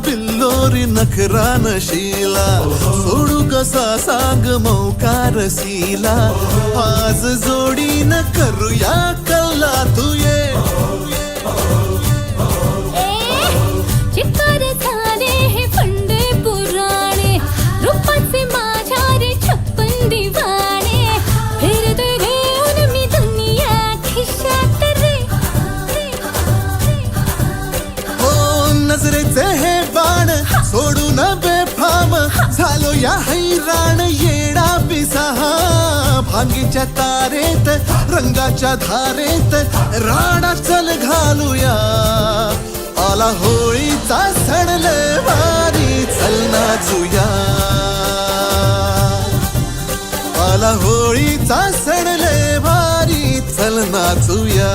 बिल्लोरी नखरा नशीला सोडू कसा सांग मौकार सीला आज जोडीनं करूया कल्ला तू ये चिक्कार झाले हे फंडे पुराणे रूपाचे माझ्या रे छप्पन दिवाणे फिरते घेऊन मी दुनिया खिशात रे हो नजरेचे हे बाण सोडून बेफाम झालो या हैराण येडा पिसा भांगीच्या तारेत रंगाच्या धारेत राणा चल घालूया आला होळीचा सण लय भारी चल नाचूया आला होळीचा सण लय भारी चल नाचूया